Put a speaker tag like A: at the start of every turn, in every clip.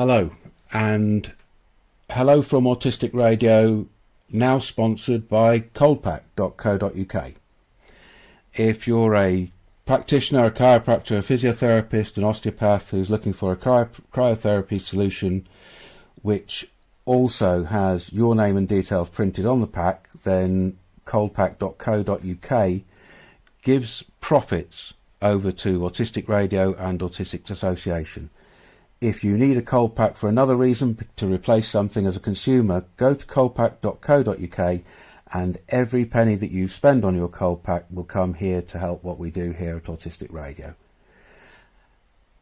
A: Hello, and hello from Autistic Radio, now sponsored by coldpack.co.uk. If you're a practitioner, a chiropractor, a physiotherapist, an osteopath who's looking for a cryotherapy solution which also has your name and details printed on the pack, then coldpack.co.uk gives profits over to Autistic Radio and Autistic Association. If you need a cold pack for another reason, to replace something as a consumer, go to coldpack.co.uk and every penny that you spend on your cold pack will come here to help what we do here at Autistic Radio.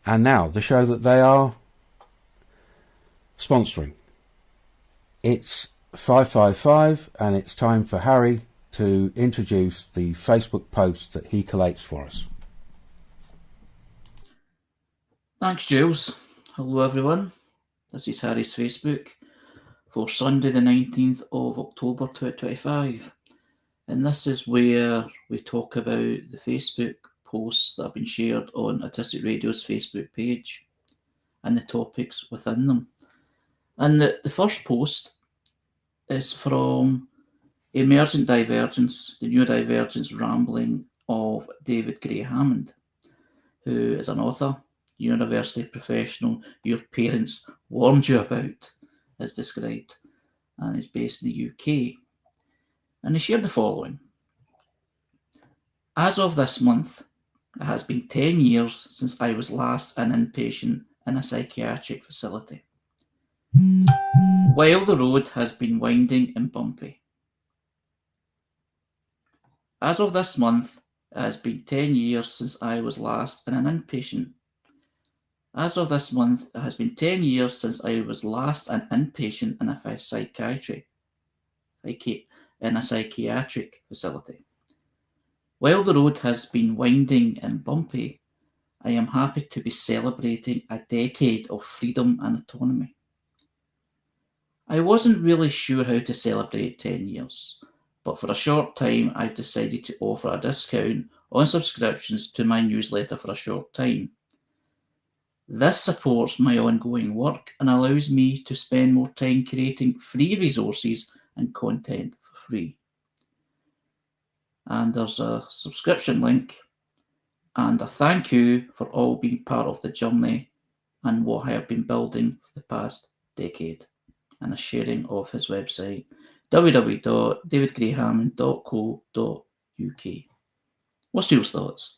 A: And now, the show that they are sponsoring. It's 555 and it's time for Harry to introduce the Facebook posts that he collates for us.
B: Thanks, Jules. Hello everyone, this is Harry's Facebook for Sunday the 19th of October 2025, and this is where we talk about the Facebook posts that have been shared on Autistic Radio's Facebook page and the topics within them. And the first post is from Emergent Divergence, the Neurodivergence Rambling of David Gray Hammond, who is an author, university professional your parents warned you about, as described, and is based in the UK. And he shared the following. As of this month, it has been 10 years since I was last an inpatient in a psychiatric facility. While the road has been winding and bumpy. As of this month, it has been 10 years since I was last in an inpatient. As of this month, it has been 10 years since I was last an inpatient in a psychiatric facility. While the road has been winding and bumpy, I am happy to be celebrating a decade of freedom and autonomy. I wasn't really sure how to celebrate 10 years, but for a short time I've decided to offer a discount on subscriptions to my newsletter for a short time. This supports my ongoing work and allows me to spend more time creating free resources and content for free. And there's a subscription link and a thank you for all being part of the journey and what I have been building for the past decade, and a sharing of his website www.davidgrayhammond.co.uk. What's your thoughts?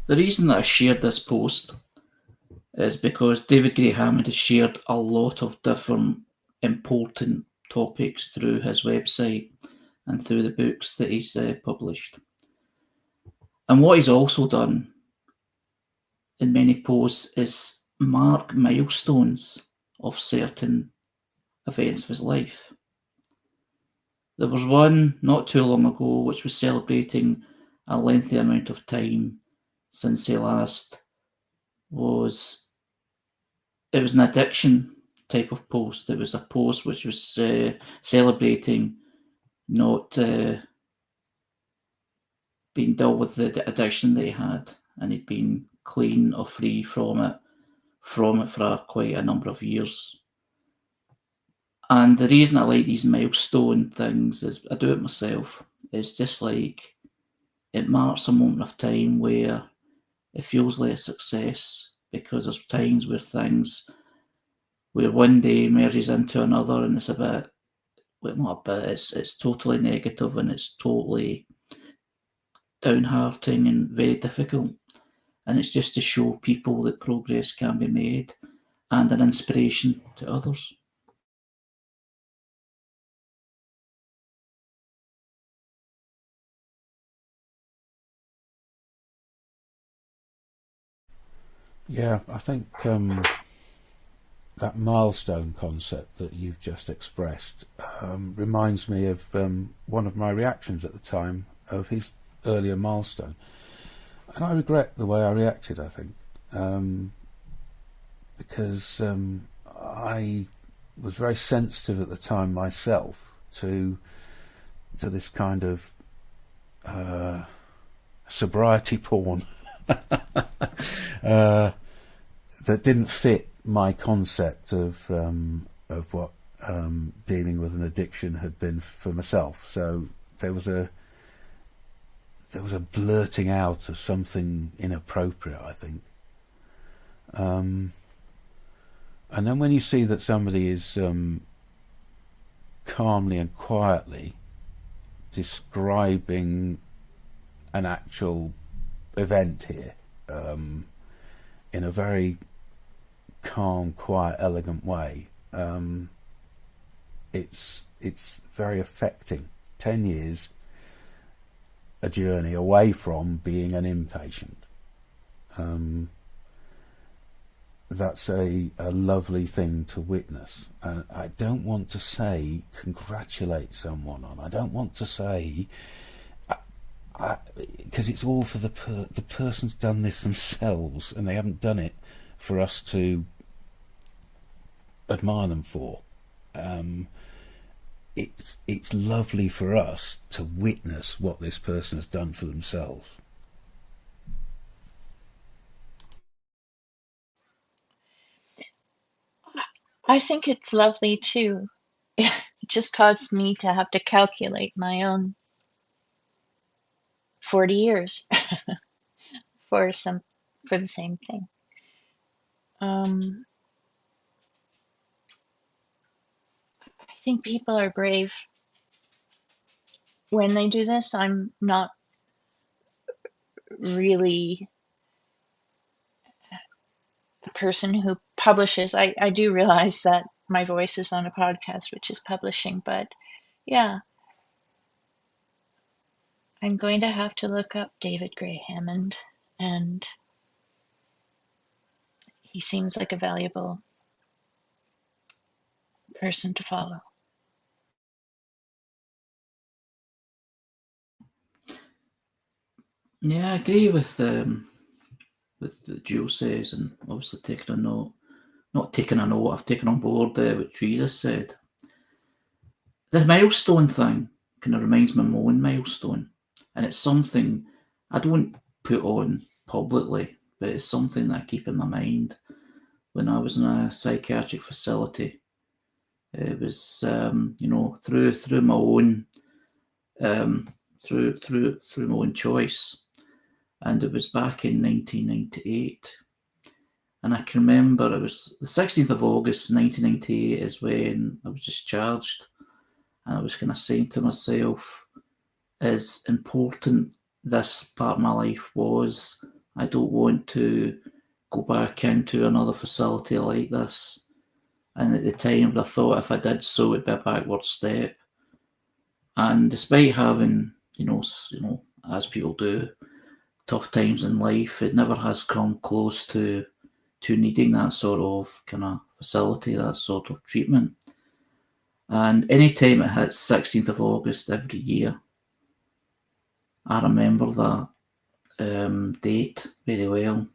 B: The reason that I shared this post is because David Gray Hammond has shared a lot of different important topics through his website and through the books that he's published. And what he's also done in many posts is mark milestones of certain events of his life. There was one not too long ago which was celebrating a lengthy amount of time since he last was. It was an addiction type of post. It was a post which was celebrating not being dealt with the addiction that he had, and he'd been clean or free from it for quite a number of years. And the reason I like these milestone things is I do it myself. It's just like it marks a moment of time where it feels like a success, because there's times where one day merges into another and it's a bit, well, not a bit, it's totally negative and it's totally downhearting and very difficult. And it's just to show people that progress can be made and an inspiration to others.
A: Yeah, I think that milestone concept that you've just expressed reminds me of one of my reactions at the time of his earlier milestone. And I regret the way I reacted, I think. because I was very sensitive at the time myself to this kind of sobriety porn that didn't fit my concept of what dealing with an addiction had been for myself. So there was a blurting out of something inappropriate, I think. And then when you see that somebody is calmly and quietly describing an actual event here in a very calm, quiet, elegant way, it's very affecting. 10 years, a journey away from being an inpatient. That's a lovely thing to witness. I don't want to say congratulate someone on. I don't want to say, because it's all for the person's done this themselves, and they haven't done it for us to admire them for. It's lovely for us to witness what this person has done for themselves.
C: I think it's lovely too. It just caused me to have to calculate my own 40 years for the same thing. I think people are brave when they do this. I'm not really a person who publishes. I do realize that my voice is on a podcast, which is publishing, but yeah, I'm going to have to look up David Gray Hammond, and he seems like a valuable person to follow.
B: Yeah, I agree with what Jill says, and obviously taking a note. Not taking a note, I've taken on board what Teresa said. The milestone thing kind of reminds me of my own milestone, and it's something I don't put on publicly, but it's something that I keep in my mind. When I was in a psychiatric facility, it was through my own through my own choice, and it was back in 1998. And I can remember it was the 16th of August 1998 is when I was discharged, and I was kind of saying to myself, as important this part of my life was, I don't want to go back into another facility like this. And at the time, I thought if I did so, it'd be a backward step. And despite having, as people do, tough times in life, it never has come close to needing that sort of kind of facility, that sort of treatment. And any time it hits 16th of August every year, I remember that date very well.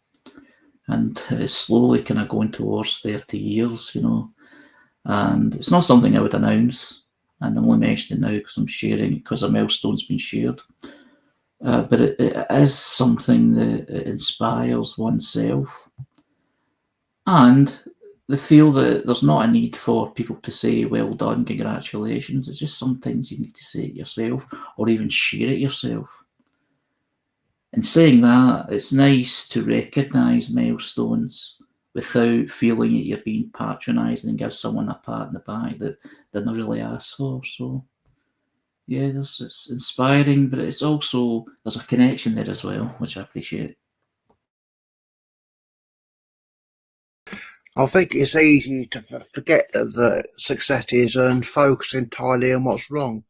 B: And it's slowly kind of going towards 30 years, And it's not something I would announce, and I'm only mentioning it now because I'm sharing it because a milestone's been shared. But it is something that inspires oneself. And they feel that there's not a need for people to say, well done, congratulations. It's just sometimes you need to say it yourself or even share it yourself. In saying that, it's nice to recognise milestones without feeling that you're being patronising and give someone a pat in the back that they didn't really ask for. So, yeah, it's inspiring, but it's also, there's a connection there as well, which I appreciate.
D: I think it's easy to forget that success is and focus entirely on what's wrong.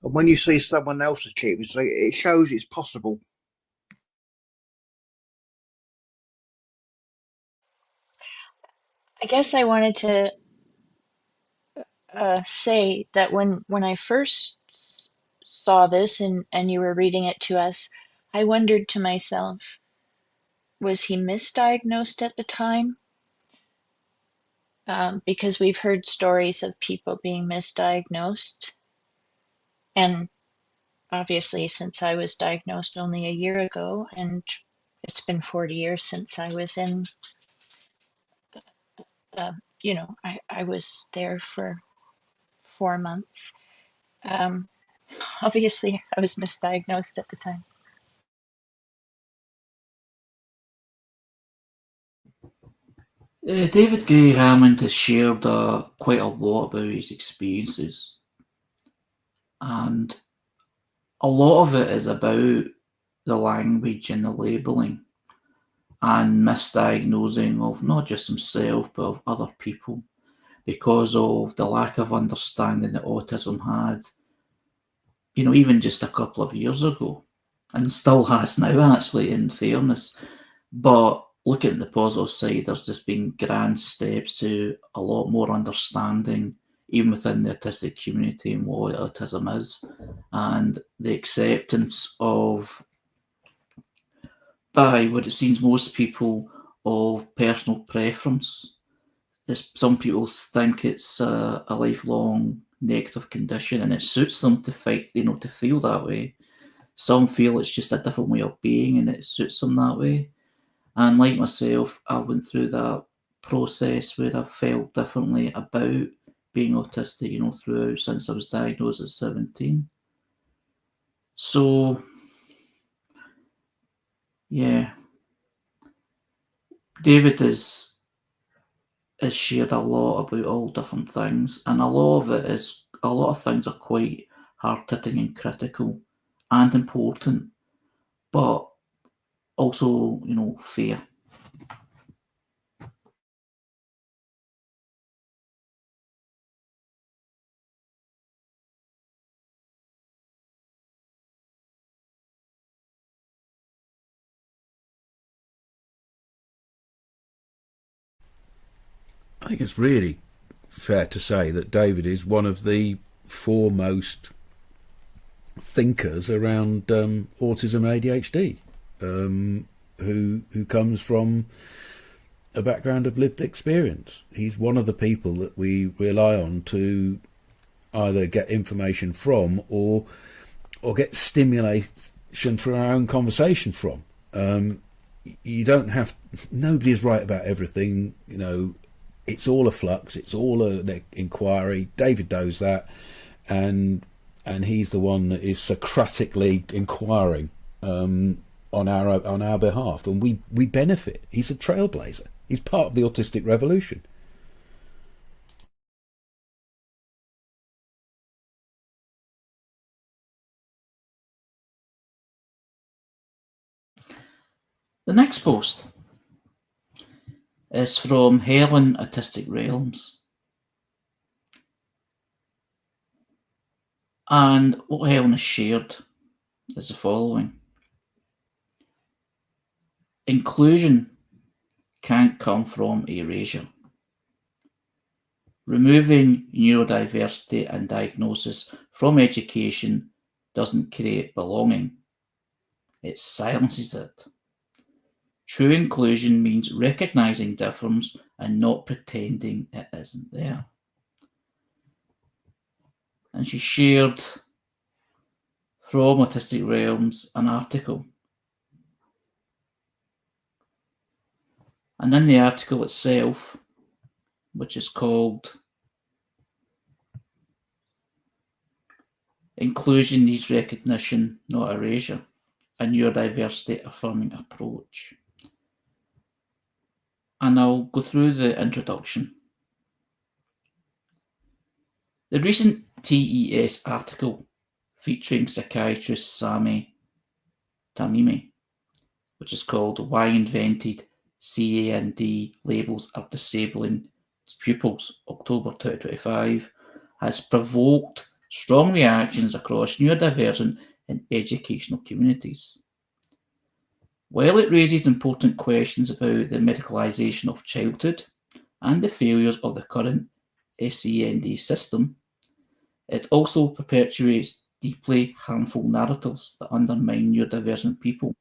D: And when you see someone else achieve it shows it's possible.
C: I guess I wanted to say that when I first saw this and you were reading it to us, I wondered to myself, was he misdiagnosed at the time? because we've heard stories of people being misdiagnosed. And obviously, since I was diagnosed only a year ago, and it's been 40 years since I was in, I was there for 4 months. Obviously, I was misdiagnosed at the time.
B: David Gray Hammond has shared quite a lot about his experiences, and a lot of it is about the language and the labelling and misdiagnosing of not just himself but of other people because of the lack of understanding that autism had, even just a couple of years ago, and still has now, actually, in fairness. But looking at the positive side, there's just been grand steps to a lot more understanding, even within the autistic community, and what autism is, and the acceptance of, by what it seems most people, of personal preference. Some people think it's a lifelong negative condition, and it suits them to feel that way. Some feel it's just a different way of being, and it suits them that way. And like myself, I went through that process where I felt differently about being autistic, throughout since I was diagnosed at 17. So, yeah, David has shared a lot about all different things, and a lot of things are quite hard-hitting and critical and important, but also, fair.
A: I think it's really fair to say that David is one of the foremost thinkers around autism and ADHD, who comes from a background of lived experience. He's one of the people that we rely on to either get information from or get stimulation for our own conversation from. You don't have, nobody is right about everything, it's all a flux, it's all an inquiry. David knows that, and he's the one that is Socratically inquiring on our behalf, and we benefit. He's a trailblazer. He's part of the autistic revolution.
B: The next post is from Helen Autistic Realms. And what Helen has shared is the following. Inclusion can't come from erasure. Removing neurodiversity and diagnosis from education doesn't create belonging. It silences it. True inclusion means recognising difference and not pretending it isn't there. And she shared from Autistic Realms an article. And in the article itself, which is called Inclusion Needs Recognition, Not Erasure, a Neurodiversity Affirming Approach. And I'll go through the introduction. The recent TES article featuring psychiatrist Sami Tamimi, which is called Why Invented CAND Labels Are Disabling Pupils, October 2025, has provoked strong reactions across neurodivergent and educational communities. While it raises important questions about the medicalisation of childhood and the failures of the current SEND system, it also perpetuates deeply harmful narratives that undermine neurodivergent people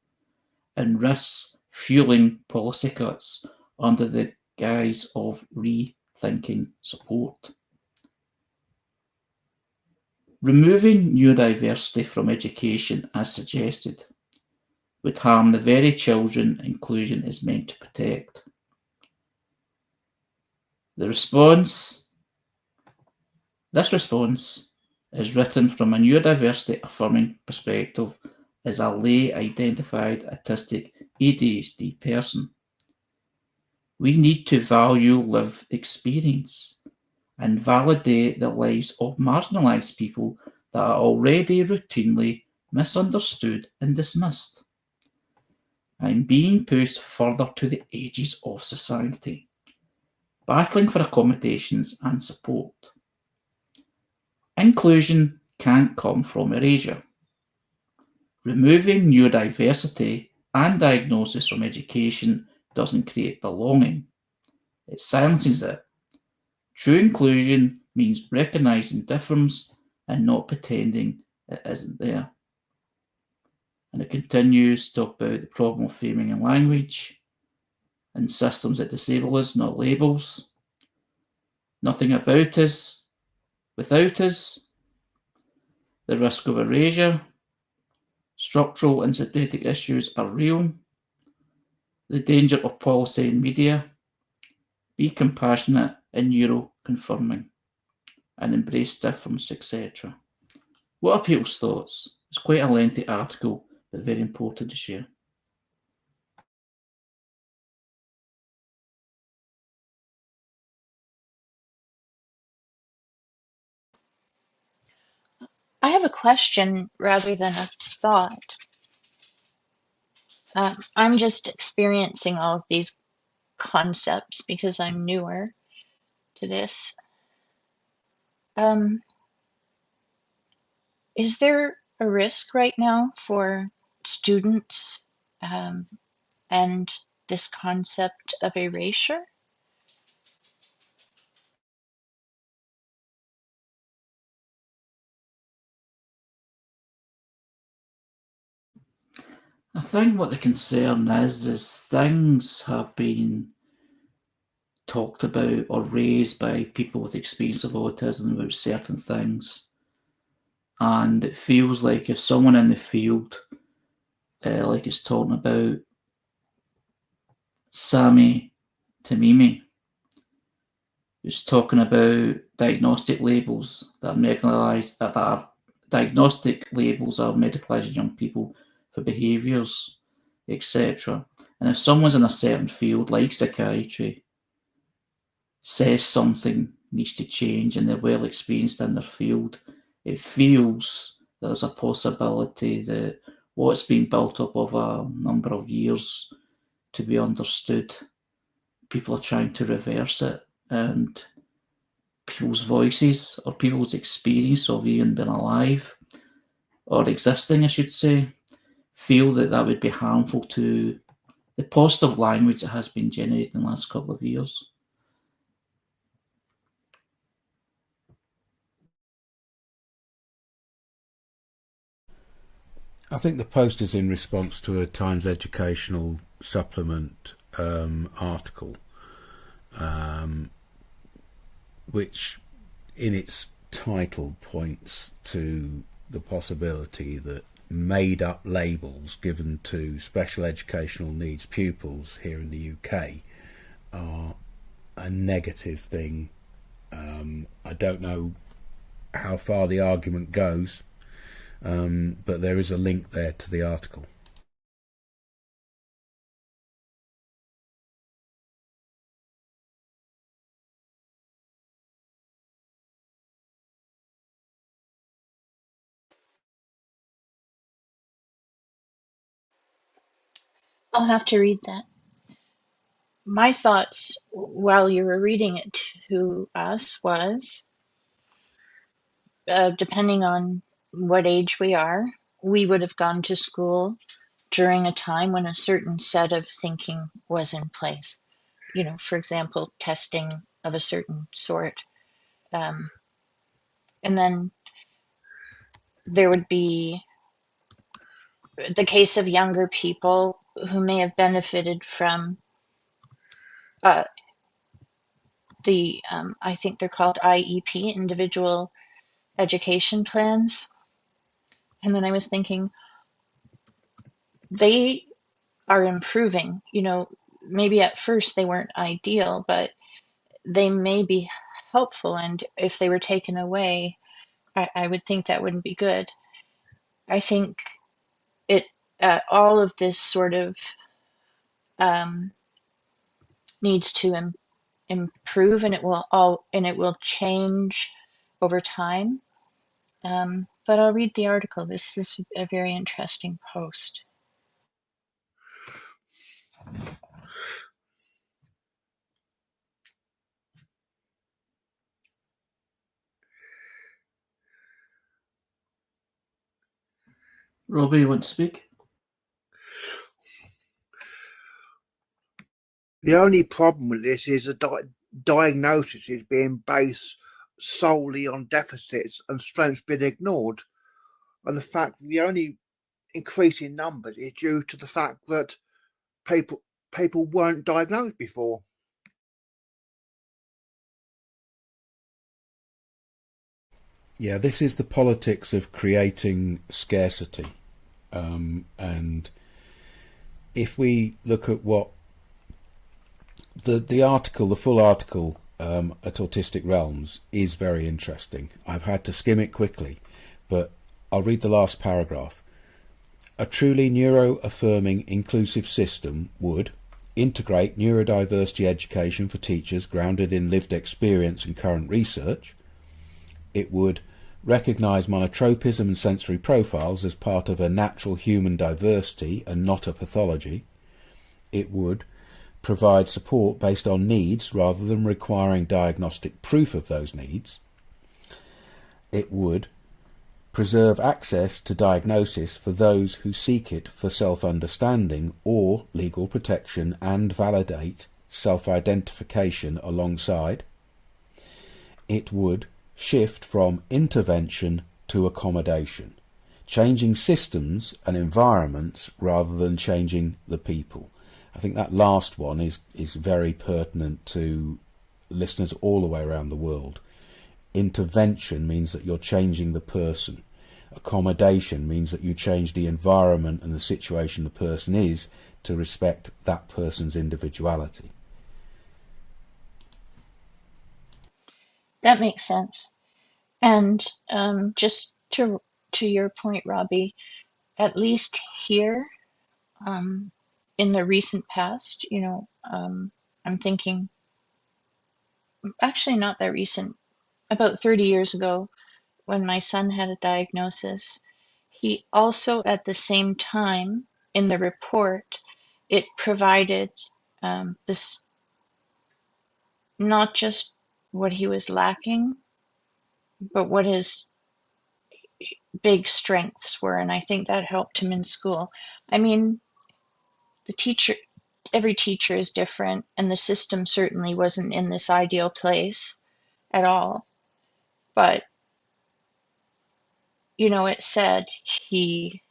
B: and risks fueling policy cuts under the guise of rethinking thinking support. Removing neurodiversity from education, as suggested, would harm the very children inclusion is meant to protect. This response is written from a neurodiversity affirming perspective as a lay identified autistic ADHD person. We need to value lived experience and validate the lives of marginalised people that are already routinely misunderstood and dismissed, and being pushed further to the edges of society, battling for accommodations and support. Inclusion can't come from erasure. Removing neurodiversity and diagnosis from education doesn't create belonging. It silences it. True inclusion means recognising difference and not pretending it isn't there. And it continues to talk about the problem of framing and language and systems that disable us, not labels. Nothing about us without us. The risk of erasure. Structural and systematic issues are real. The danger of policy and media. Be compassionate and neuro-confirming, and embrace difference, etc. What are people's thoughts? It's quite a lengthy article, but very important to share.
C: I have a question rather than a thought. I'm just experiencing all of these concepts because I'm newer to this. Is there a risk right now for students and this concept of erasure?
B: I think what the concern is things have been talked about or raised by people with experience of autism about certain things. And it feels like if someone in the field, like it's talking about Sami Tamimi, who's talking about diagnostic labels that are diagnostic labels are medicalising young people for behaviours, etc. And if someone's in a certain field like psychiatry says something needs to change and they're well experienced in their field, it feels there's a possibility that what's been built up over a number of years to be understood, people are trying to reverse it, and people's voices or people's experience of even being alive or existing, I should say, feel that that would be harmful to the positive language that has been generated in the last couple of years.
A: I think the post is in response to a Times Educational Supplement article, which in its title points to the possibility that made-up labels given to special educational needs pupils here in the UK are a negative thing. I don't know how far the argument goes, but there is a link there to the article.
C: I'll have to read that. My thoughts while you were reading it to us was, depending on what age we are, we would have gone to school during a time when a certain set of thinking was in place. You know, for example, testing of a certain sort. And then there would be the case of younger people who may have benefited from I think they're called IEP, individual education plans. And then I was thinking, they are improving. Maybe at first they weren't ideal, but they may be helpful. And if they were taken away, I would think that wouldn't be good. I think all of this sort of needs to improve, and it will change over time. But I'll read the article. This is a very interesting post.
B: Robbie, you want to speak?
D: The only problem with this is the diagnosis is being based solely on deficits and strengths being ignored. And the fact that the only increase in numbers is due to the fact that people weren't diagnosed before.
A: Yeah, this is the politics of creating scarcity. And if we look at what the article, the full article at Autistic Realms is very interesting. I've had to skim it quickly, but I'll read the last paragraph. A truly neuro-affirming inclusive system would integrate neurodiversity education for teachers grounded in lived experience and current research. It would recognise monotropism and sensory profiles as part of a natural human diversity and not a pathology. It would provide support based on needs rather than requiring diagnostic proof of those needs. It would preserve access to diagnosis for those who seek it for self-understanding or legal protection and validate self-identification alongside. It would shift from intervention to accommodation, changing systems and environments rather than changing the people. I think that last one is very pertinent to listeners all the way around the world. Intervention means that you're changing the person. Accommodation means that you change the environment and the situation the person is to respect that person's individuality.
C: That makes sense. And just to your point, Robbie, at least here, in the recent past, I'm thinking, actually not that recent, about 30 years ago, when my son had a diagnosis, he also at the same time in the report, it provided this, not just what he was lacking, but what his big strengths were. And I think that helped him in school. I mean, every teacher is different, and the system certainly wasn't in this ideal place at all. But, it said he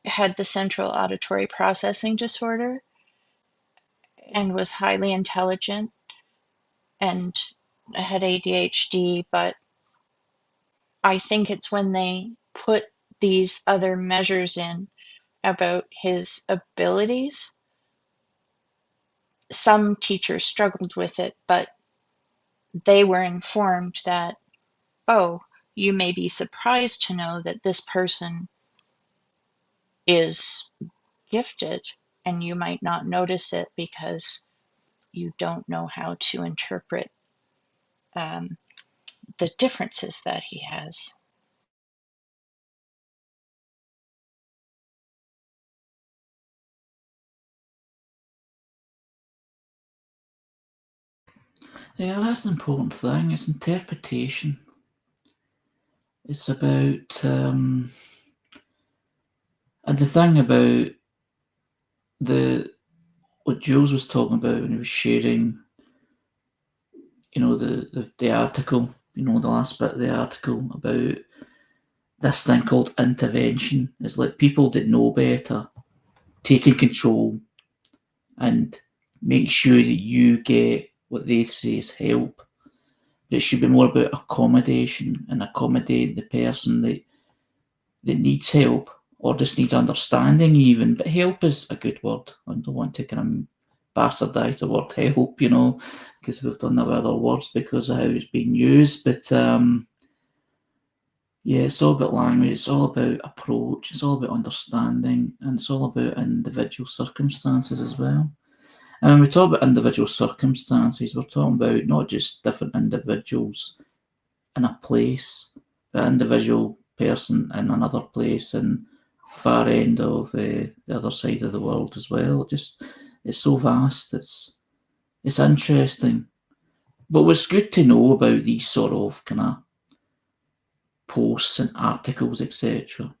C: had the central auditory processing disorder and was highly intelligent and had ADHD, but I think it's when they put these other measures in about his abilities, some teachers struggled with it, but they were informed that, oh, you may be surprised to know that this person is gifted, and you might not notice it because you don't know how to interpret the differences that he has.
B: Yeah, that's an important thing. It's interpretation. It's about, and the thing about what Jules was talking about when he was sharing, the article, the last bit of the article about this thing called intervention. It's like people that know better taking control and make sure that you get what they say is help. It should be more about accommodation and accommodating the person that needs help or just needs understanding even. But help is a good word. I don't want to kind of bastardise the word help, because we've done that with other words because of how it's being used. But yeah, it's all about language, it's all about approach, it's all about understanding, and it's all about individual circumstances as well. And when we talk about individual circumstances, we're talking about not just different individuals in a place, but individual person in another place in far end of the other side of the world as well. It's so vast. It's interesting. But what's good to know about these sort of kind of posts and articles, etc.,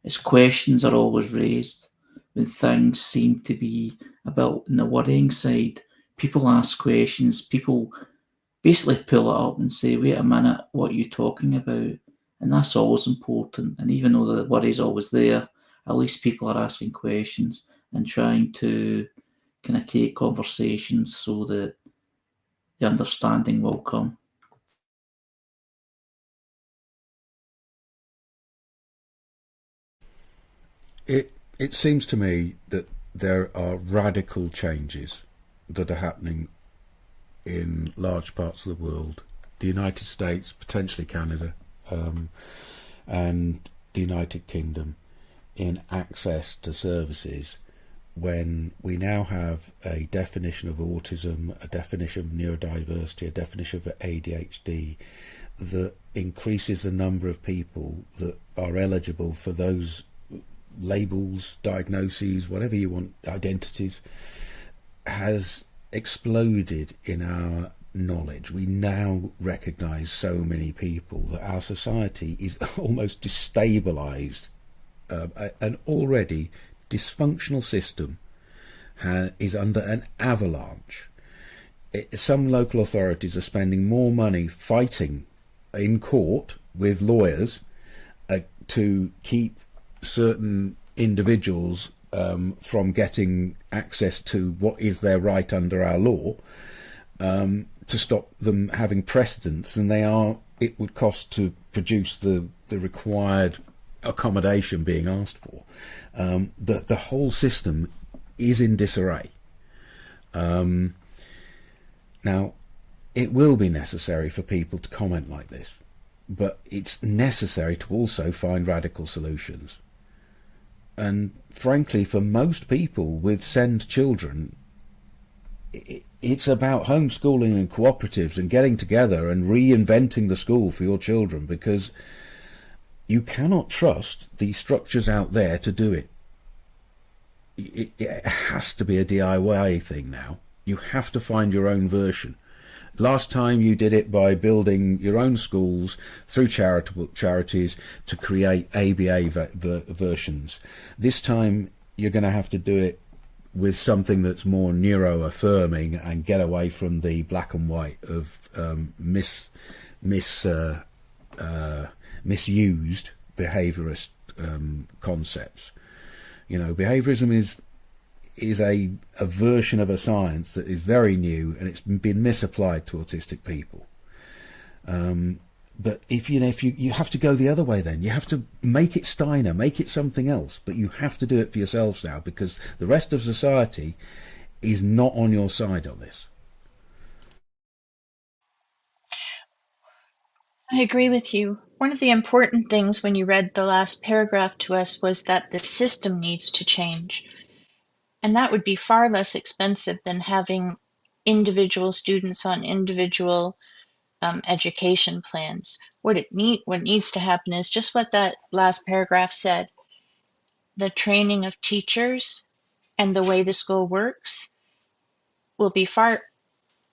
B: is questions are always raised when things seem to be a bit on the worrying side. People ask questions. People basically pull it up and say, wait a minute, what are you talking about? And that's always important. And even though the worry's always there, at least people are asking questions and trying to kind of create conversations so that the understanding will come.
A: It seems to me that there are radical changes that are happening in large parts of the world, the United States, potentially Canada, and the United Kingdom, in access to services, when we now have a definition of autism, a definition of neurodiversity, a definition of ADHD that increases the number of people that are eligible for those labels, diagnoses, whatever you want, identities, has exploded in our knowledge. We now recognise so many people that our society is almost destabilised. An already dysfunctional system is under an avalanche. Some local authorities are spending more money fighting in court with lawyers to keep certain individuals from getting access to what is their right under our law, to stop them having precedence than it would cost to produce the required accommodation being asked for. The whole system is in disarray. Now, it will be necessary for people to comment like this, but it's necessary to also find radical solutions. And frankly, for most people with SEND children, it's about homeschooling and cooperatives and getting together and reinventing the school for your children, because you cannot trust the structures out there to do it. It has to be a DIY thing now. You have to find your own version. Last time you did it by building your own schools through charities to create ABA versions. This time you're going to have to do it with something that's more neuro-affirming and get away from the black and white of misused behaviourist concepts. Behaviourism is a version of a science that is very new, and it's been misapplied to autistic people. But if you have to go the other way, then you have to make it Steiner, make it something else. But you have to do it for yourselves now, because the rest of society is not on your side on this.
C: I agree with you. One of the important things when you read the last paragraph to us was that the system needs to change. And that would be far less expensive than having individual students on individual education plans. What needs to happen is just what that last paragraph said. The training of teachers and the way the school works will be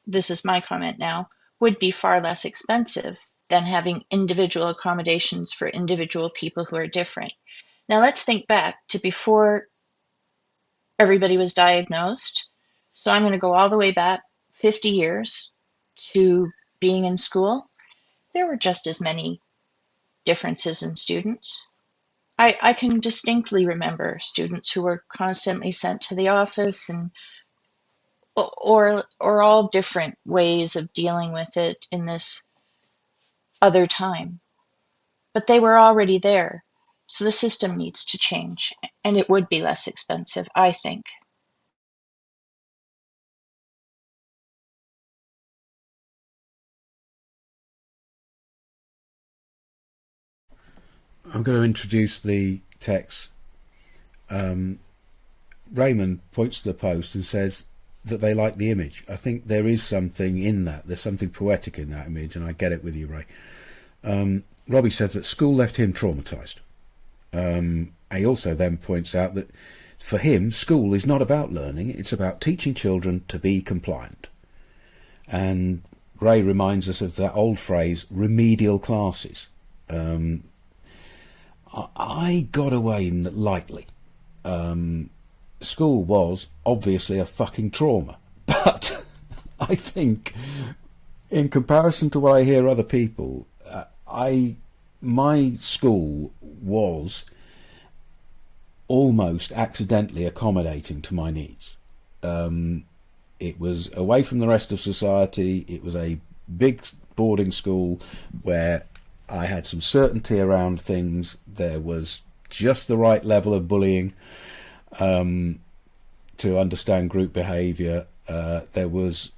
C: this is my comment now, would be far less expensive than having individual accommodations for individual people who are different. Now let's think back to before everybody was diagnosed. So I'm going to go all the way back 50 years to being in school. There were just as many differences in students. I can distinctly remember students who were constantly sent to the office and or all different ways of dealing with it in this other time. But they were already there. So the system needs to change, and it would be less expensive, I think.
A: I'm going to introduce the text. Raymond points to the post and says that they like the image. I think there is something in that. There's something poetic in that image, and I get it with you, Ray. Robbie says that school left him traumatised. He also then points out that for him, school is not about learning, it's about teaching children to be compliant. And Ray reminds us of that old phrase, remedial classes. I got away lightly. School was obviously a fucking trauma, but I think in comparison to what I hear other people, my school was almost accidentally accommodating to my needs. It was away from the rest of society. It was a big boarding school where I had some certainty around things. There was just the right level of bullying to understand group behaviour. There was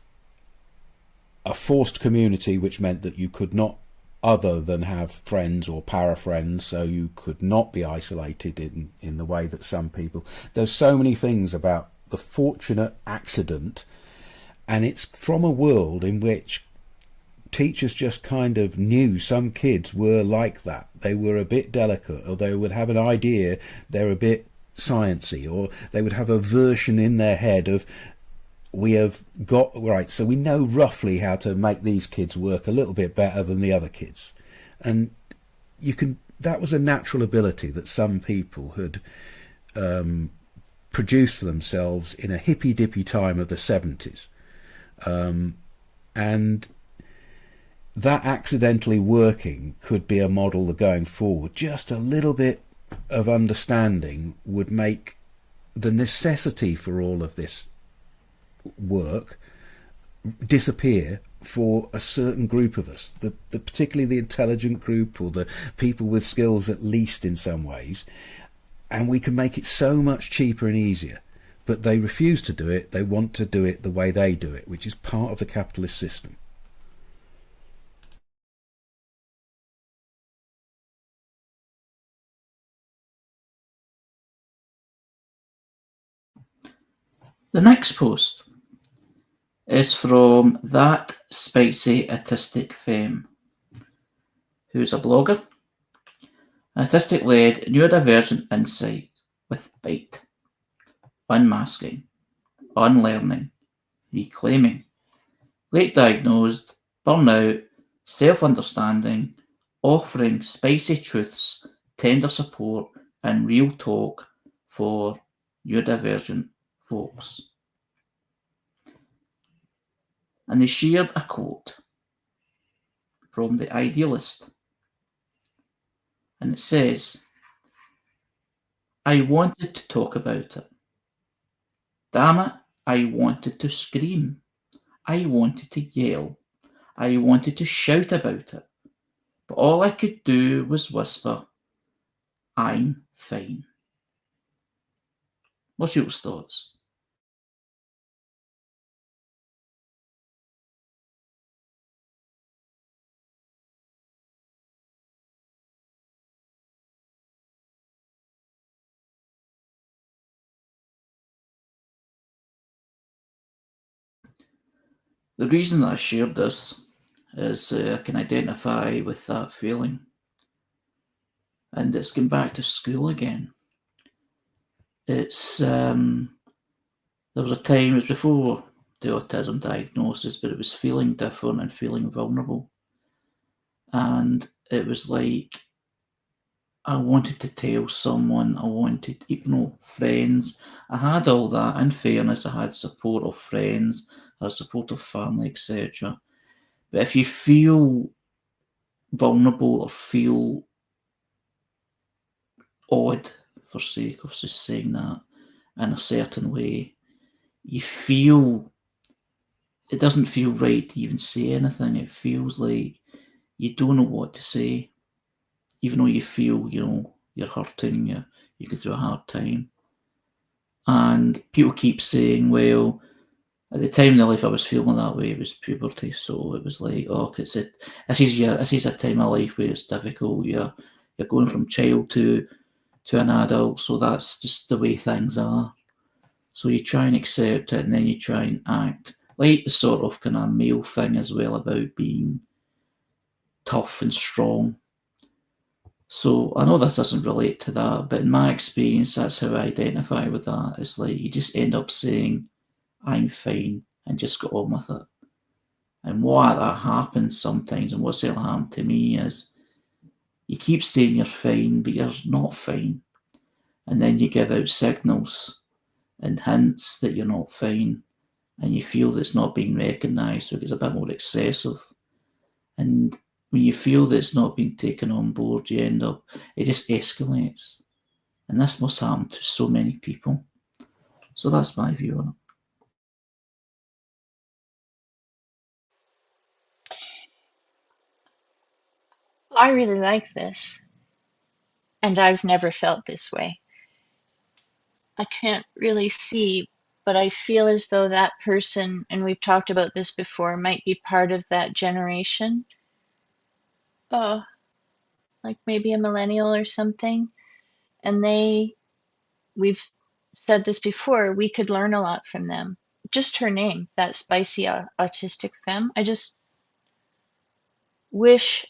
A: a forced community, which meant that you could not other than have friends or para-friends, so you could not be isolated in the way that some people. There's so many things about the fortunate accident, and it's from a world in which teachers just kind of knew some kids were like that. They were a bit delicate, or they would have an idea they're a bit sciencey, or they would have a version in their head of, we have got right, so we know roughly how to make these kids work a little bit better than the other kids. And that was a natural ability that some people had produced for themselves in a hippy-dippy time of the 70s. And that accidentally working could be a model going forward. Just a little bit of understanding would make the necessity for all of this work disappear for a certain group of us, particularly the intelligent group, or the people with skills at least in some ways, and we can make it so much cheaper and easier. But they refuse to do it. They want to do it the way they do it, which is part of the capitalist system.
B: The next post is from That Spicy Autistic Femme, who's a blogger, an autistic-led neurodivergent insight with bite, unmasking, unlearning, reclaiming, late diagnosed, burnout, self-understanding, offering spicy truths, tender support, and real talk for neurodivergent folks. And they shared a quote from The Idealist. And it says, I wanted to talk about it. Damn it, I wanted to scream. I wanted to yell. I wanted to shout about it. But all I could do was whisper, I'm fine. What's your thoughts? The reason that I shared this is I can identify with that feeling. And it's going back to school again. It's there was a time, it was before the autism diagnosis, but it was feeling different and feeling vulnerable. And it was like I wanted to tell someone, I wanted, friends. I had all that. In fairness, I had support of friends, I had support of family, etc. But if you feel vulnerable or feel odd, for sake of just saying that, in a certain way, you feel it doesn't feel right to even say anything. It feels like you don't know what to say, even though you feel, you're hurting, you go through a hard time. And people keep saying, well, at the time in my life I was feeling that way, it was puberty, so it was like, this is a time of life where it's difficult. You're going from child to an adult, so that's just the way things are. So you try and accept it, and then you try and act like the sort of kind of male thing as well, about being tough and strong. So I know this doesn't relate to that, but in my experience, that's how I identify with that. It's like you just end up saying, I'm fine, and just get on with it. And why that happens sometimes, and what's certainly happened to me, is you keep saying you're fine, but you're not fine. And then you give out signals and hints that you're not fine, and you feel that it's not being recognised, so it gets a bit more excessive. And when you feel that it's not being taken on board, it just escalates. And this must happen to so many people. So that's my view on it.
C: I really like this, and I've never felt this way. I can't really see, but I feel as though that person, and we've talked about this before, might be part of that generation. Like maybe a millennial or something. And we've said this before, we could learn a lot from them. Just her name, that spicy autistic femme. I just wish,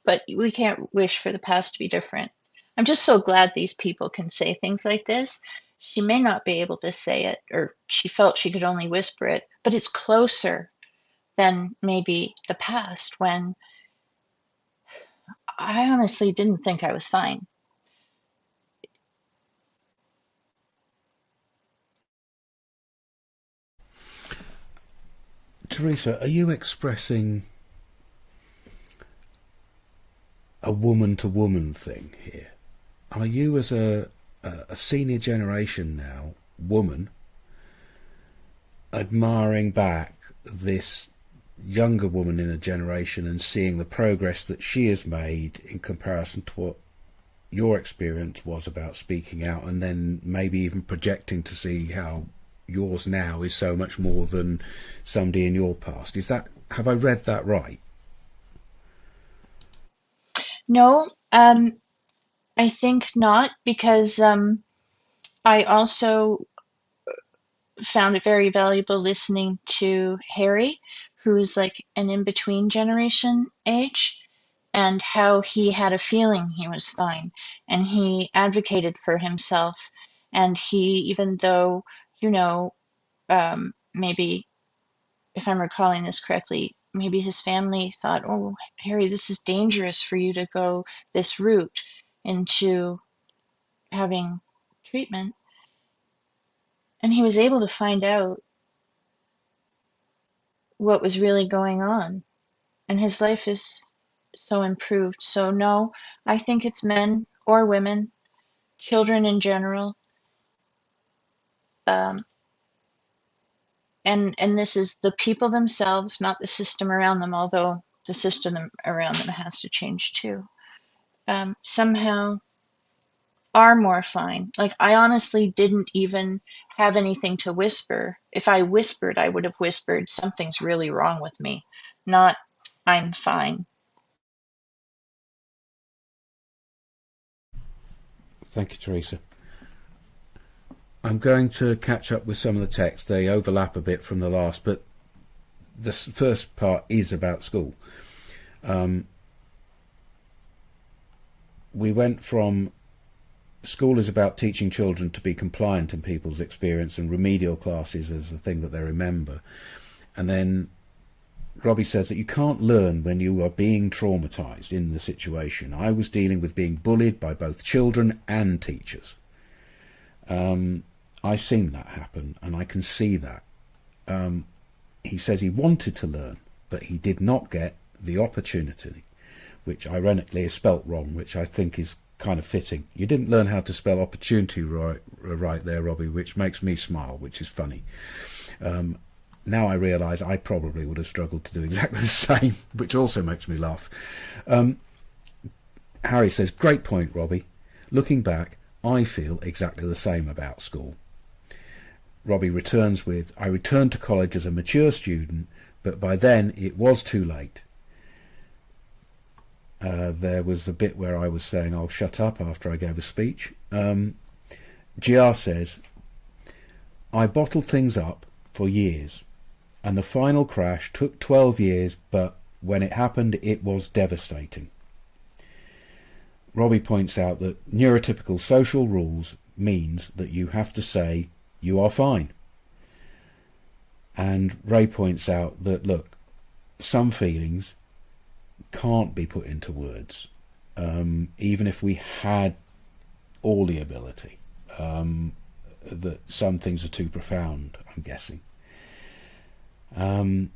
C: but we can't wish for the past to be different. I'm just so glad these people can say things like this. She may not be able to say it, or she felt she could only whisper it, but it's closer than maybe the past, when I honestly didn't think I was fine.
A: Teresa, are you expressing a woman-to-woman thing here? Are you, as a senior generation now, woman, admiring back this younger woman in a generation and seeing the progress that she has made in comparison to what your experience was about speaking out, and then maybe even projecting to see how yours now is so much more than somebody in your past? Have I read that right?
C: No, I think not, because I also found it very valuable listening to Harry, who's like an in-between generation age, and how he had a feeling he was fine, and he advocated for himself, and he, even though, maybe, if I'm recalling this correctly, maybe his family thought, oh, Harry, this is dangerous for you to go this route into having treatment. And he was able to find out what was really going on. And his life is so improved. So, no, I think it's men or women, children in general. Um, and this is the people themselves, not the system around them, although the system around them has to change too. Somehow are more fine. Like, I honestly didn't even have anything to whisper. If I whispered, I would have whispered, something's really wrong with me, not I'm fine.
A: Thank you, Teresa. I'm going to catch up with some of the text. They overlap a bit from the last, but the first part is about school. We went from school is about teaching children to be compliant in people's experience, and remedial classes as the thing that they remember. And then Robbie says that you can't learn when you are being traumatized in the situation. I was dealing with being bullied by both children and teachers. I've seen that happen, and I can see that. He says he wanted to learn, but he did not get the opportunity, which ironically is spelt wrong, which I think is kind of fitting. You didn't learn how to spell opportunity right there, Robbie, which makes me smile, which is funny. now I realise I probably would have struggled to do exactly the same, which also makes me laugh. Harry says, great point, Robbie. Looking back, I feel exactly the same about school. Robbie returns with, I returned to college as a mature student, but by then it was too late. There was a bit where I was saying I'll shut up after I gave a speech. GR says, I bottled things up for years, and the final crash took 12 years, but when it happened it was devastating. Robbie points out that neurotypical social rules means that you have to say you are fine. And Ray points out that, look, some feelings can't be put into words, even if we had all the ability. That some things are too profound, I'm guessing. The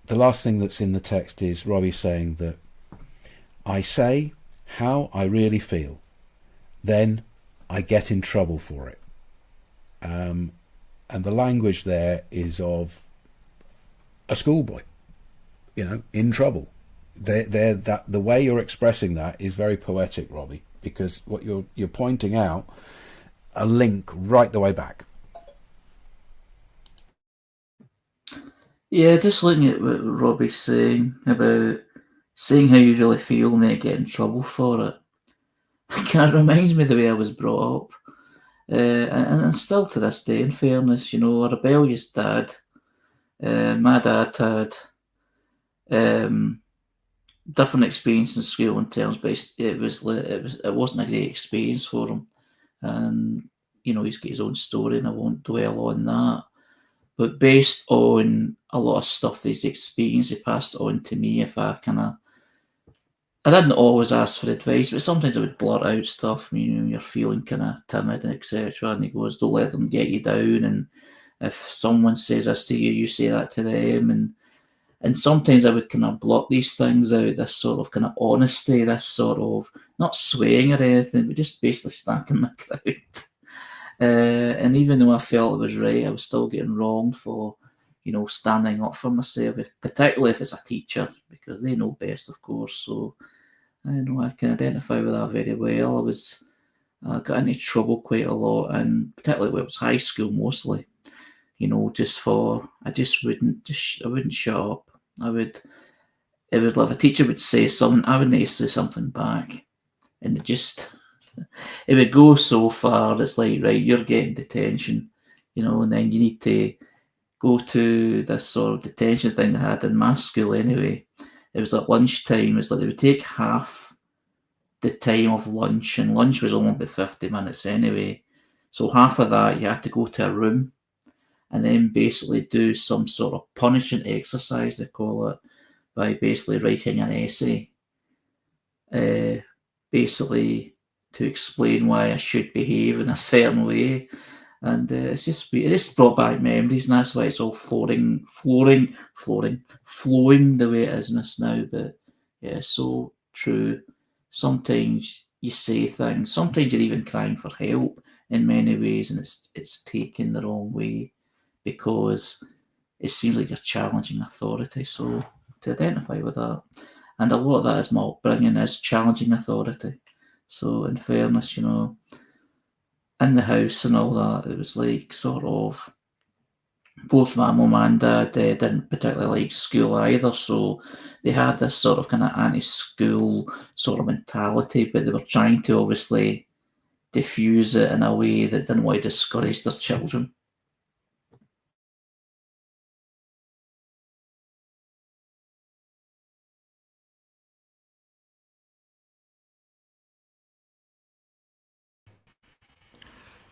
A: last thing that's in the text is Robbie saying that I say how I really feel, then I get in trouble for it. And the language there is of a schoolboy, in trouble. The way you're expressing that is very poetic, Robbie, because what you're pointing out a link right the way back.
B: Yeah, just looking at what Robbie's saying about saying how you really feel and then get in trouble for it. It kind of reminds me of the way I was brought up. And still to this day, in fairness, a rebellious dad. My dad had different experience in school in terms, but it wasn't a great experience for him. And he's got his own story, and I won't dwell on that. But based on a lot of stuff that he's experienced, he passed it on to me. I didn't always ask for advice, but sometimes I would blurt out stuff. You're feeling kind of timid, etc. And he goes, "Don't let them get you down." And if someone says this to you, you say that to them. And sometimes I would kind of blurt these things out, this sort of kind of honesty, this sort of not swaying or anything, but just basically standing my ground. And even though I felt it was right, I was still getting wronged for, standing up for myself, particularly if it's a teacher, because they know best, of course. So, I can identify with that very well. I got into trouble quite a lot, and particularly when it was high school mostly, I wouldn't shut up. If a teacher would say something, I would need to say something back. And it would go so far, it's like, right, you're getting detention, and then you need to go to this sort of detention thing they had in my school anyway. It was at lunchtime. It's like they would take half the time of lunch, and lunch was only about 50 minutes anyway. So half of that, you had to go to a room and then basically do some sort of punishing exercise, they call it, by basically writing an essay, basically to explain why I should behave in a certain way. And it just brought back memories, and that's why it's all flowing the way it is in us now. But yeah, so true. Sometimes you say things, sometimes you're even crying for help in many ways, and it's taken the wrong way because it seems like you're challenging authority. So to identify with that, and a lot of that is my upbringing, is challenging authority. So in fairness, in the house and all that, it was like sort of both my mum and dad didn't particularly like school either, so they had this sort of kind of anti-school sort of mentality, but they were trying to obviously diffuse it in a way that didn't want to discourage their children.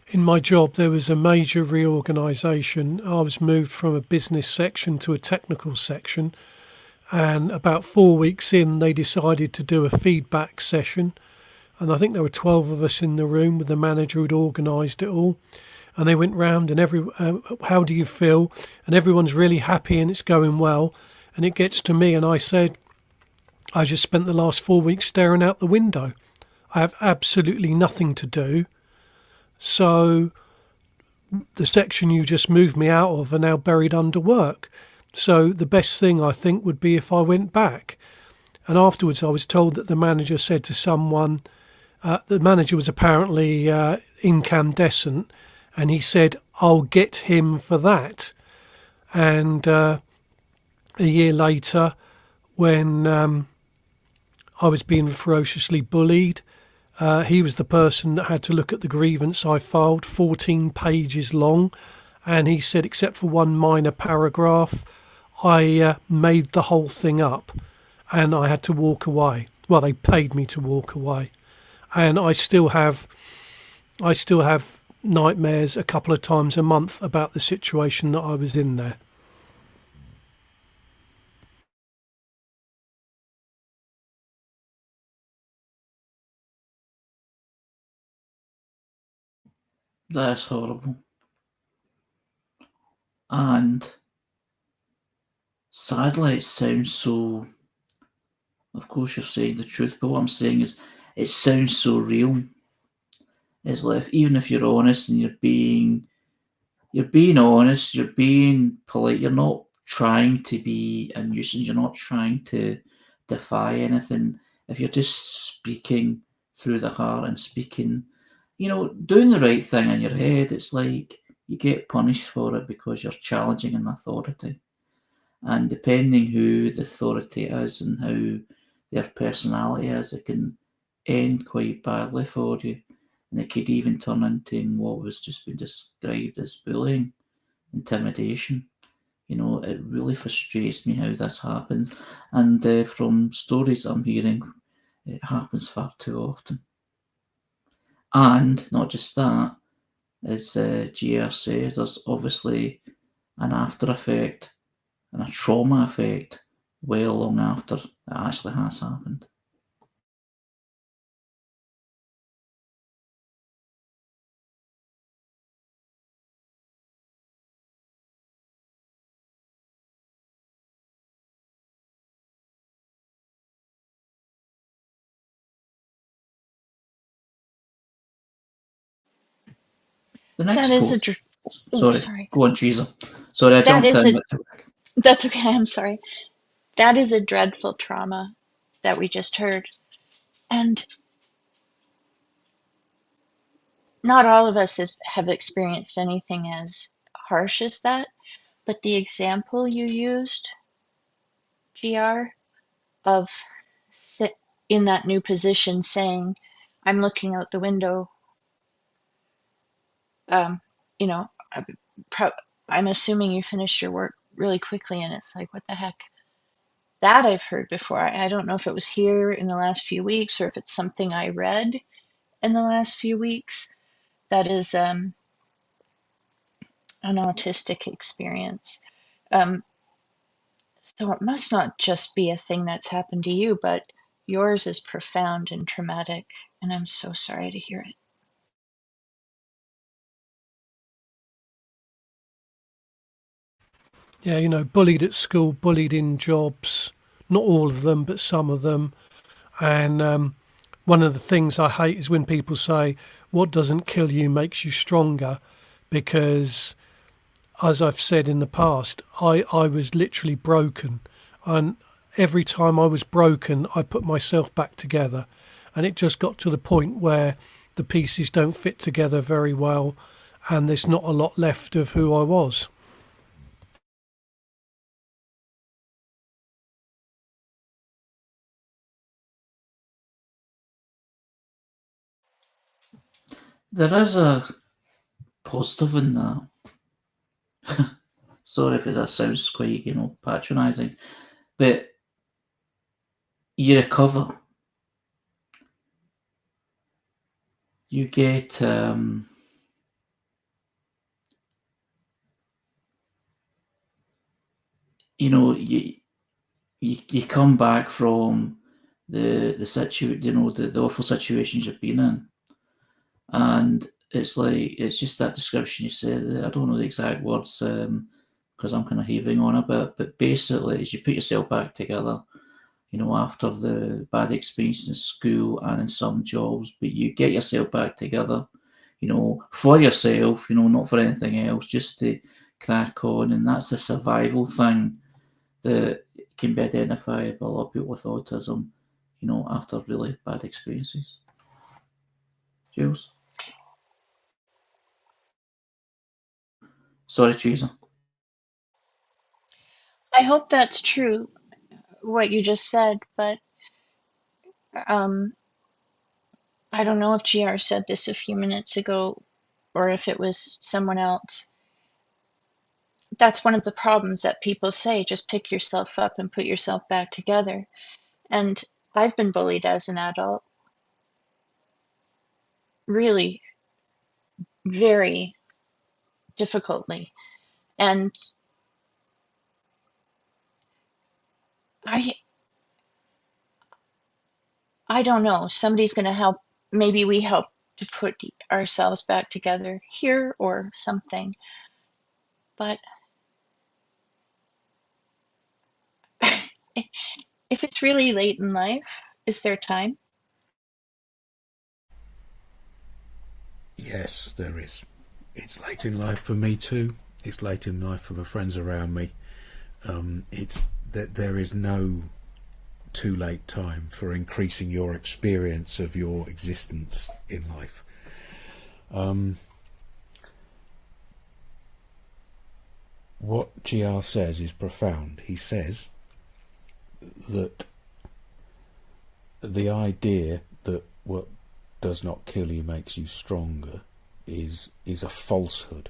E: In my job, there was a major reorganisation. I was moved from a business section to a technical section, and about 4 weeks in, they decided to do a feedback session. And I think there were 12 of us in the room with the manager who'd organised it all. And they went round and how do you feel? And everyone's really happy and it's going well. And it gets to me and I said, I just spent the last 4 weeks staring out the window. I have absolutely nothing to do. So the section you just moved me out of are now buried under work. So the best thing I think would be if I went back. And afterwards I was told that the manager said to someone, the manager was apparently incandescent, and he said, "I'll get him for that." And a year later, when I was being ferociously bullied, he was the person that had to look at the grievance I filed, 14 pages long, and he said, except for one minor paragraph, I made the whole thing up, and I had to walk away. Well, they paid me to walk away, and I still have nightmares a couple of times a month about the situation that I was in there.
B: That's horrible. And sadly, it sounds so. Of course, you're saying the truth, but what I'm saying is, it sounds so real. It's like, even if you're honest and you're being honest, you're being polite, you're not trying to be a nuisance, you're not trying to defy anything. If you're just speaking through the heart and speaking, doing the right thing in your head, it's like you get punished for it because you're challenging an authority. And depending who the authority is and how their personality is, it can end quite badly for you. And it could even turn into what was just been described as bullying, intimidation. It really frustrates me how this happens. And from stories I'm hearing, it happens far too often. And not just that, as GR says, there's obviously an after effect and a trauma effect well long after it actually has happened. The next
C: That is
B: quote.
C: sorry.
B: Go on, Teresa. Sorry, I jumped in.
C: That's okay. I'm sorry. That is a dreadful trauma that we just heard, and not all of us have experienced anything as harsh as that. But the example you used, GR, of in that new position saying, "I'm looking out the window." I'm assuming you finished your work really quickly, and it's like, what the heck? That I've heard before. I don't know if it was here in the last few weeks or if it's something I read in the last few weeks. That is an autistic experience. So it must not just be a thing that's happened to you, but yours is profound and traumatic, and I'm so sorry to hear it.
E: Yeah, bullied at school, bullied in jobs, not all of them, but some of them. And one of the things I hate is when people say, what doesn't kill you makes you stronger, because, as I've said in the past, I was literally broken. And every time I was broken, I put myself back together. And it just got to the point where the pieces don't fit together very well, and there's not a lot left of who I was.
B: There is a positive in that. Sorry if that sounds quite, patronising, but you recover. You get you come back from the awful situations you've been in, and it's just that description you said. I don't know the exact words because I'm kind of heaving on a bit, but basically, as you put yourself back together, after the bad experience in school and in some jobs, but you get yourself back together. for yourself, not for anything else, just to crack on. And that's a survival thing that can be identified by a lot of people with autism, after really bad experiences. Jules? Sorry, Teresa.
C: I hope that's true, what you just said, but I don't know if GR said this a few minutes ago or if it was someone else. That's one of the problems that people say, just pick yourself up and put yourself back together. And I've been bullied as an adult, really very difficultly. And I don't know, somebody's going to help. Maybe we help to put ourselves back together here or something. But if it's really late in life, is there time?
A: Yes, there is. It's late in life for me too. It's late in life for the friends around me. It's that there is no too late time for increasing your experience of your existence in life. What GR says is profound. He says that the idea that what does not kill you makes you stronger is a falsehood.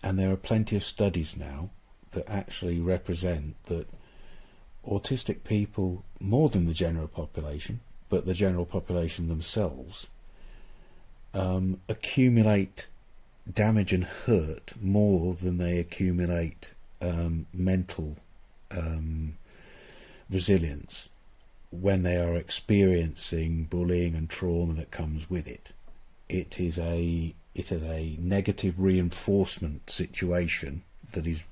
A: And there are plenty of studies now that actually represent that autistic people, more than the general population, but the general population themselves, accumulate damage and hurt more than they accumulate mental resilience when they are experiencing bullying and trauma that comes with it. It is a negative reinforcement situation that is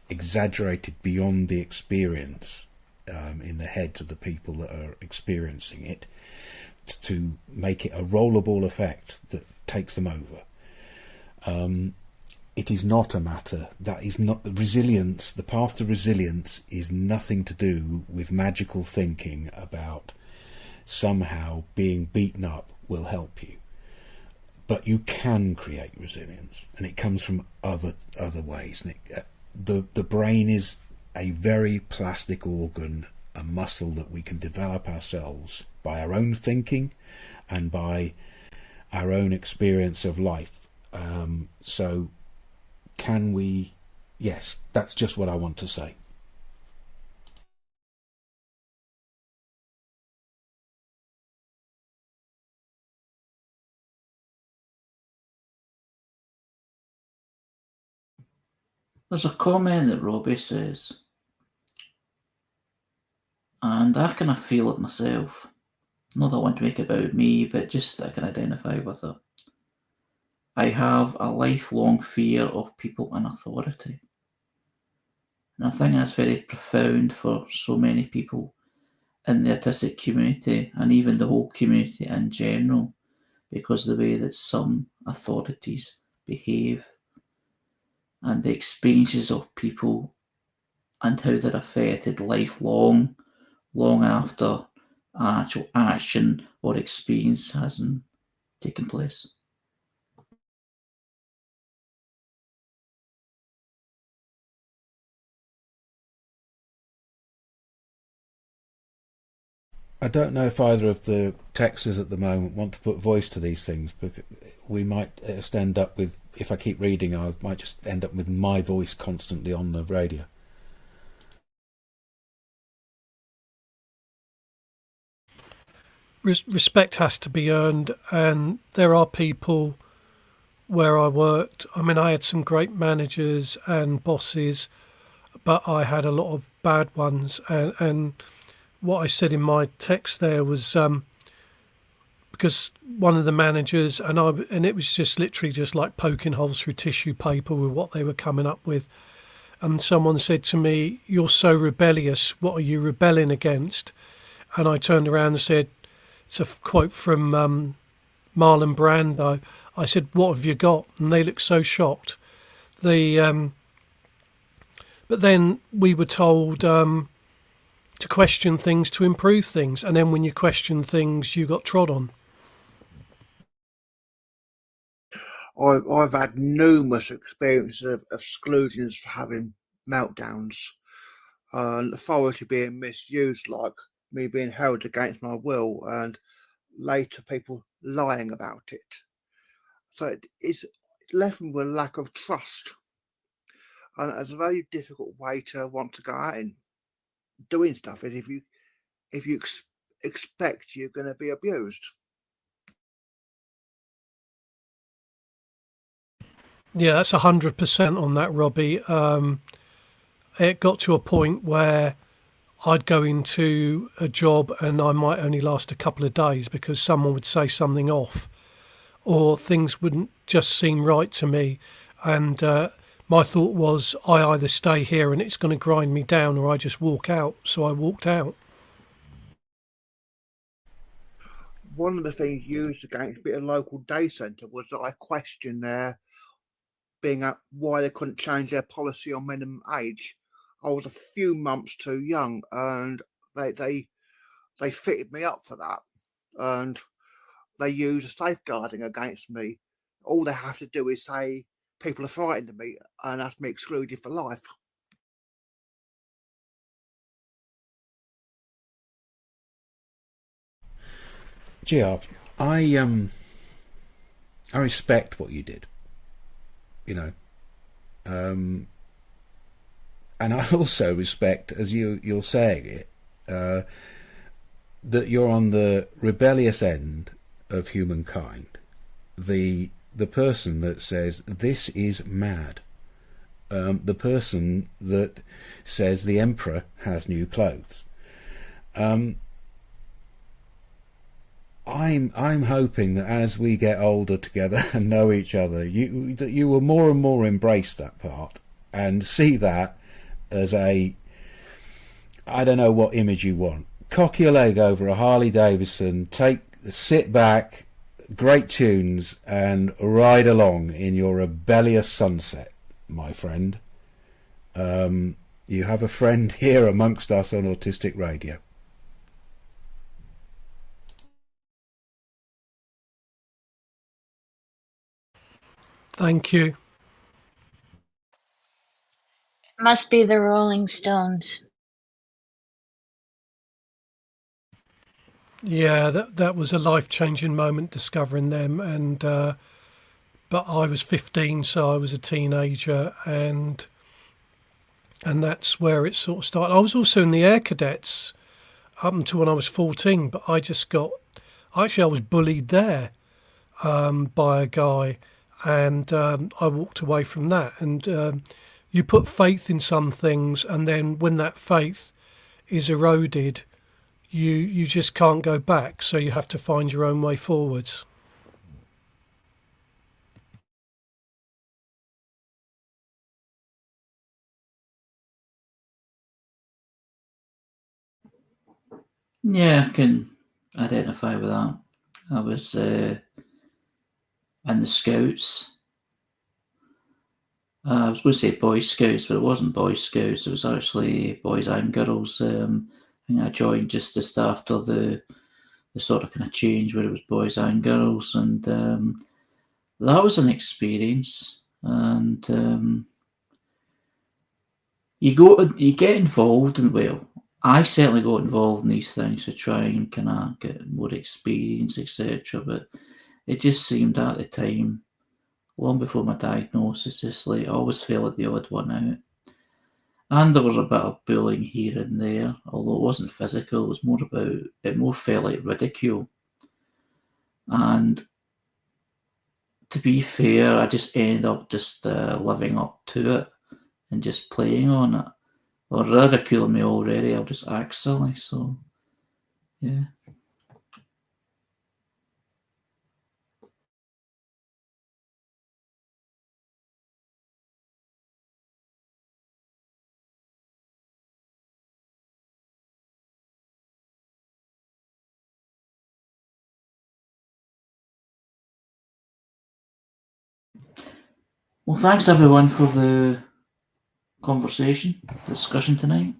A: exaggerated beyond the experience in the heads of the people that are experiencing it, to make it a rollerball effect that takes them over. It is not a matter, that is not resilience. The path to resilience is nothing to do with magical thinking about somehow being beaten up will help you. But you can create resilience, and it comes from other ways. And the brain is a very plastic organ, a muscle that we can develop ourselves by our own thinking and by our own experience of life. So can we? Yes, that's just what I want to say.
B: There's a comment that Robbie says, and I kind of feel it myself. Not that I want to make it about me, but just that I can identify with it. I have a lifelong fear of people in authority. And I think that's very profound for so many people in the autistic community, and even the whole community in general, because of the way that some authorities behave and the experiences of people and how they're affected lifelong, long after actual action or experience hasn't taken place.
A: I don't know if either of the texters at the moment want to put voice to these things, but we might just end up with, if I keep reading, I might just end up with my voice constantly on the radio.
E: Respect has to be earned, and there are people where I worked. I mean, I had some great managers and bosses, but I had a lot of bad ones. And what I said in my text there was because one of the managers and it was just literally just like poking holes through tissue paper with what they were coming up with. And someone said to me, "You're so rebellious. What are you rebelling against?" And I turned around and said, it's a quote from Marlon Brando. I said, "What have you got?" And they looked so shocked. But then we were told to question things to improve things, and then when you question things, you got trod on.
D: I've had numerous experiences of exclusions for having meltdowns and authority being misused, like me being held against my will and later people lying about it. So it's left me with a lack of trust. And it's a very difficult way to want to go out and doing stuff is if you expect you're going to be abused.
E: Yeah, that's 100% on that, Robbie. It got to a point where I'd go into a job and I might only last a couple of days because someone would say something off or things wouldn't just seem right to me. And my thought was, I either stay here and it's going to grind me down or I just walk out. So I walked out.
D: One of the things used against me at a local day centre was that I questioned their being at why they couldn't change their policy on minimum age. I was a few months too young, and they fitted me up for that, and they used safeguarding against me. All they have to do is say people are frightened of me, and that's me excluded for life.
A: GR, I respect what you did, you know, and I also respect, as you're saying it, that you're on the rebellious end of humankind, the person that says this is mad, the person that says the emperor has new clothes. I'm hoping that as we get older together and know each other, that you will more and more embrace that part and see that as I don't know what image you want. Cock your leg over a Harley Davidson, sit back, great tunes, and ride along in your rebellious sunset, my friend. You have a friend here amongst us on Autistic Radio.
E: Thank you.
C: It must be the Rolling Stones.
E: Yeah, that was a life-changing moment discovering them, and but I was 15, so I was a teenager, and that's where it sort of started. I was also in the Air Cadets up until when I was 14, but I was bullied there by a guy, and I walked away from that. And you put faith in some things, and then when that faith is eroded, you just can't go back. So you have to find your own way forwards.
B: Yeah, I can identify with that. I was in the Scouts. I was going to say Boy Scouts, but it wasn't Boy Scouts. It was actually Boys and Girls. I think I joined just after the sort of kind of change where it was Boys and Girls, and that was an experience. And you get involved in, well, I certainly got involved in these things to try and kind of get more experience, etc. But it just seemed at the time, long before my diagnosis, just like I always felt like the odd one out. And there was a bit of bullying here and there, although it wasn't physical. It was more about, it more felt like ridicule. And to be fair, I just ended up just living up to it and just playing on it. Or ridiculing me already, I'll just act silly. So, yeah. Well, thanks everyone for the conversation, the discussion tonight.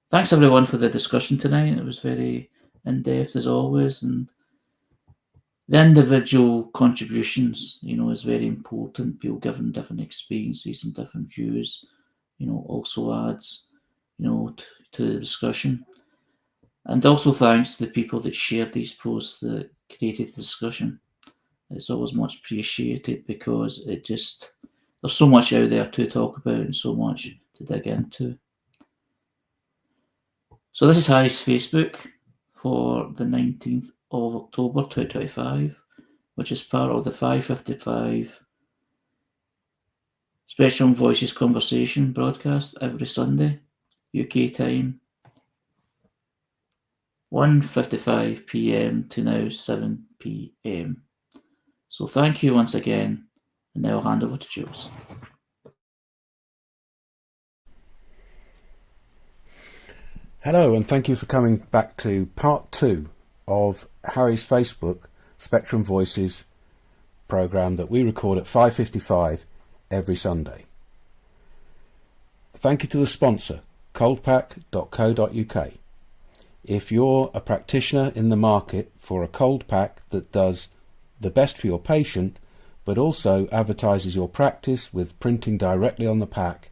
B: Thanks everyone for the discussion tonight. It was very in-depth as always, and the individual contributions, is very important. People giving different experiences and different views, also adds, to the discussion. And also thanks to the people that shared these posts that created the discussion. It's always much appreciated because there's so much out there to talk about and so much to dig into. So this is Harry's Facebook for the 19th of October 2025, which is part of the 555 Spectrum Voices Conversation broadcast every Sunday, UK time, 1:55 PM to now 7 PM. So thank you once again, and now I'll hand over to Jules.
A: Hello, and thank you for coming back to part 2 of Harry's Facebook Spectrum Voices programme that we record at 5:55 every Sunday. Thank you to the sponsor, coldpack.co.uk. If you're a practitioner in the market for a cold pack that does the best for your patient, but also advertises your practice with printing directly on the pack,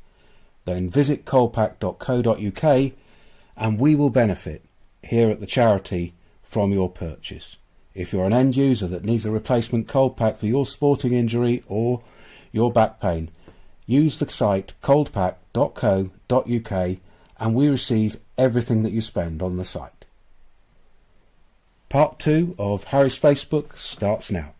A: then visit coldpack.co.uk and we will benefit here at the charity from your purchase. If you're an end user that needs a replacement cold pack for your sporting injury or your back pain, use the site coldpack.co.uk and we receive everything that you spend on the site. Part 2 of Harry's Facebook starts now.